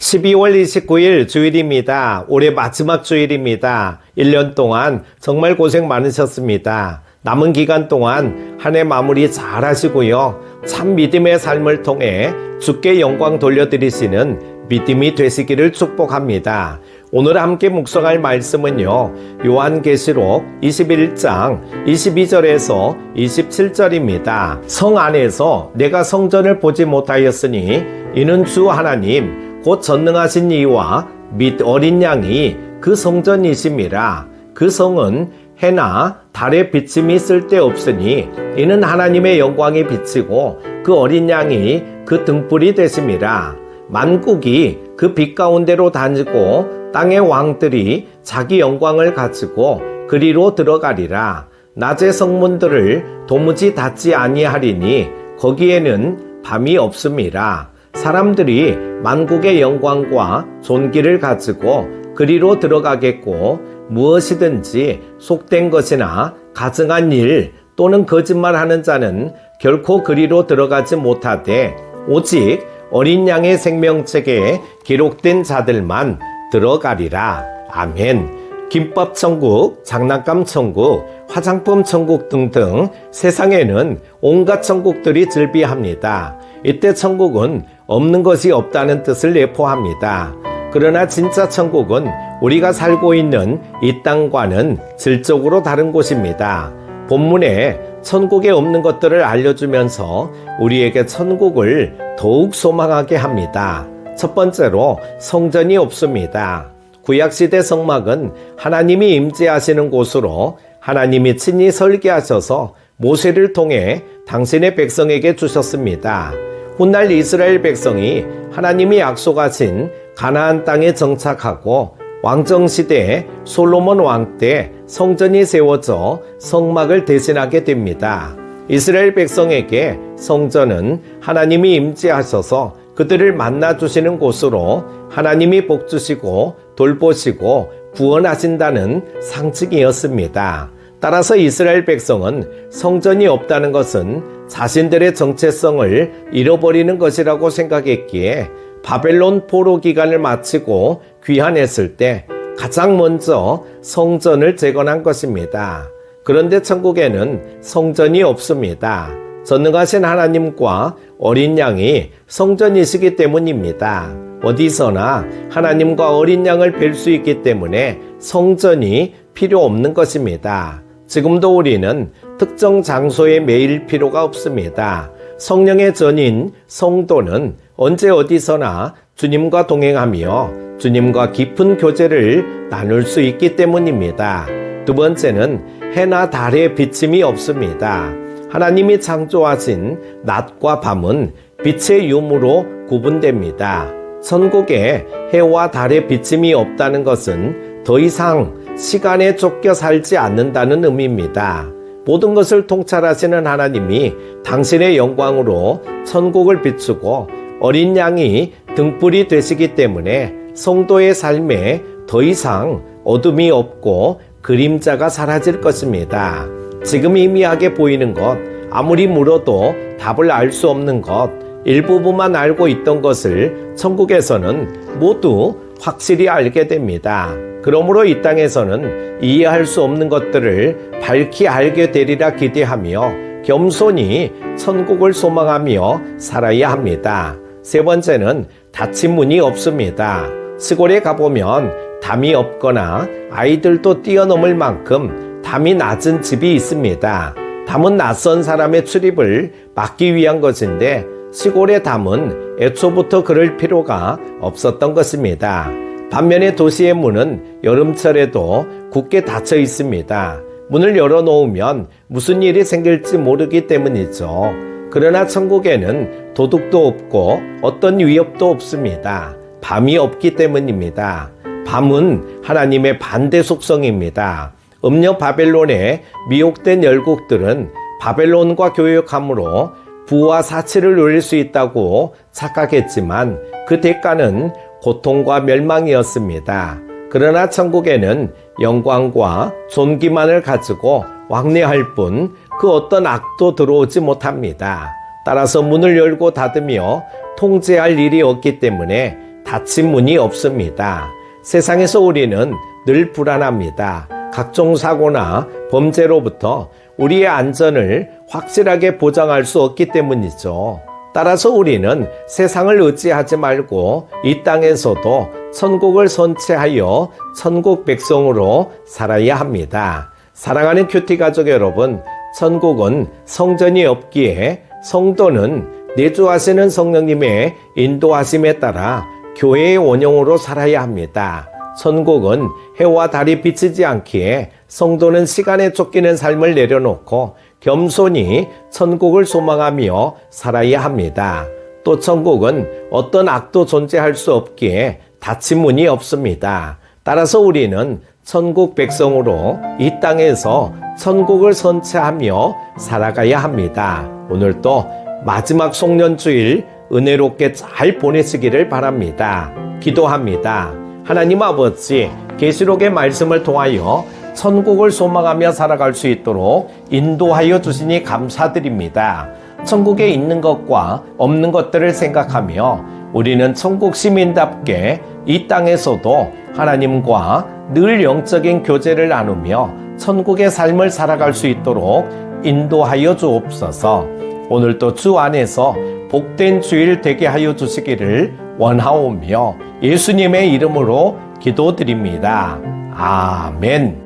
12월 29일 주일입니다. 올해 마지막 주일입니다. 1년 동안 정말 고생 많으셨습니다. 남은 기간 동안 한 해 마무리 잘 하시고요. 참 믿음의 삶을 통해 주께 영광 돌려드리시는 믿음이 되시기를 축복합니다. 오늘 함께 묵상할 말씀은요, 요한계시록 21장 22절에서 27절입니다. 성 안에서 내가 성전을 보지 못하였으니 이는 주 하나님 곧 전능하신 이와 및 어린 양이 그 성전이심이라. 그 성은 해나 달의 비침이 쓸데없으니 이는 하나님의 영광이 비치고 그 어린 양이 그 등불이 되심이라. 만국이 그 빛 가운데로 다니고 땅의 왕들이 자기 영광을 가지고 그리로 들어가리라. 낮의 성문들을 도무지 닫지 아니하리니 거기에는 밤이 없음이라. 사람들이 만국의 영광과 존귀를 가지고 그리로 들어가겠고 무엇이든지 속된 것이나 가증한 일 또는 거짓말하는 자는 결코 그리로 들어가지 못하되 오직 어린 양의 생명책에 기록된 자들만 들어가리라. 아멘. 김밥 천국, 장난감 천국, 화장품 천국 등등 세상에는 온갖 천국들이 즐비합니다. 이때 천국은 없는 것이 없다는 뜻을 내포합니다. 그러나 진짜 천국은 우리가 살고 있는 이 땅과는 질적으로 다른 곳입니다. 본문에 천국에 없는 것들을 알려주면서 우리에게 천국을 더욱 소망하게 합니다. 첫 번째로 성전이 없습니다. 구약시대 성막은 하나님이 임재하시는 곳으로 하나님이 친히 설계하셔서 모세를 통해 당신의 백성에게 주셨습니다. 훗날 이스라엘 백성이 하나님이 약속하신 가나안 땅에 정착하고 왕정시대에 솔로몬 왕 때 성전이 세워져 성막을 대신하게 됩니다. 이스라엘 백성에게 성전은 하나님이 임재하셔서 그들을 만나주시는 곳으로 하나님이 복주시고 돌보시고 구원하신다는 상징이었습니다. 따라서 이스라엘 백성은 성전이 없다는 것은 자신들의 정체성을 잃어버리는 것이라고 생각했기에 바벨론 포로 기간을 마치고 귀환했을 때 가장 먼저 성전을 재건한 것입니다. 그런데 천국에는 성전이 없습니다. 전능하신 하나님과 어린 양이 성전이시기 때문입니다. 어디서나 하나님과 어린 양을 뵐 수 있기 때문에 성전이 필요 없는 것입니다. 지금도 우리는 특정 장소에 매일 필요가 없습니다. 성령의 전인 성도는 언제 어디서나 주님과 동행하며 주님과 깊은 교제를 나눌 수 있기 때문입니다. 두 번째는 해나 달의 비침이 없습니다. 하나님이 창조하신 낮과 밤은 빛의 유무로 구분됩니다. 천국에 해와 달의 비침이 없다는 것은 더 이상 시간에 쫓겨 살지 않는다는 의미입니다. 모든 것을 통찰하시는 하나님이 당신의 영광으로 천국을 비추고 어린 양이 등불이 되시기 때문에 성도의 삶에 더 이상 어둠이 없고 그림자가 사라질 것입니다. 지금 희미하게 보이는 것, 아무리 물어도 답을 알 수 없는 것, 일부분만 알고 있던 것을 천국에서는 모두 확실히 알게 됩니다. 그러므로 이 땅에서는 이해할 수 없는 것들을 밝히 알게 되리라 기대하며 겸손히 천국을 소망하며 살아야 합니다. 세 번째는 닫힌 문이 없습니다. 시골에 가보면 담이 없거나 아이들도 뛰어넘을 만큼 담이 낮은 집이 있습니다. 담은 낯선 사람의 출입을 막기 위한 것인데 시골의 담은 애초부터 그럴 필요가 없었던 것입니다. 반면에 도시의 문은 여름철에도 굳게 닫혀 있습니다. 문을 열어놓으면 무슨 일이 생길지 모르기 때문이죠. 그러나 천국에는 도둑도 없고 어떤 위협도 없습니다. 밤이 없기 때문입니다. 밤은 하나님의 반대 속성입니다. 음녀 바벨론에 미혹된 열국들은 바벨론과 교역함으로 부와 사치를 누릴 수 있다고 착각했지만 그 대가는 고통과 멸망이었습니다. 그러나 천국에는 영광과 존귀만을 가지고 왕래할 뿐 그 어떤 악도 들어오지 못합니다. 따라서 문을 열고 닫으며 통제할 일이 없기 때문에 닫힌 문이 없습니다. 세상에서 우리는 늘 불안합니다. 각종 사고나 범죄로부터 우리의 안전을 확실하게 보장할 수 없기 때문이죠. 따라서 우리는 세상을 의지하지 말고 이 땅에서도 천국을 선체하여 천국 백성으로 살아야 합니다. 사랑하는 큐티 가족 여러분, 천국은 성전이 없기에 성도는 내주하시는 성령님의 인도하심에 따라 교회의 원형으로 살아야 합니다. 천국은 해와 달이 비치지 않기에 성도는 시간에 쫓기는 삶을 내려놓고 겸손히 천국을 소망하며 살아야 합니다. 또 천국은 어떤 악도 존재할 수 없기에 닫힌 문이 없습니다. 따라서 우리는 천국 백성으로 이 땅에서 천국을 선체하며 살아가야 합니다. 오늘도 마지막 송년주일 은혜롭게 잘 보내시기를 바랍니다. 기도합니다. 하나님 아버지, 계시록의 말씀을 통하여 천국을 소망하며 살아갈 수 있도록 인도하여 주시니 감사드립니다. 천국에 있는 것과 없는 것들을 생각하며 우리는 천국 시민답게 이 땅에서도 하나님과 늘 영적인 교제를 나누며 천국의 삶을 살아갈 수 있도록 인도하여 주옵소서. 오늘도 주 안에서 복된 주일 되게 하여 주시기를 원하오며 예수님의 이름으로 기도드립니다. 아멘.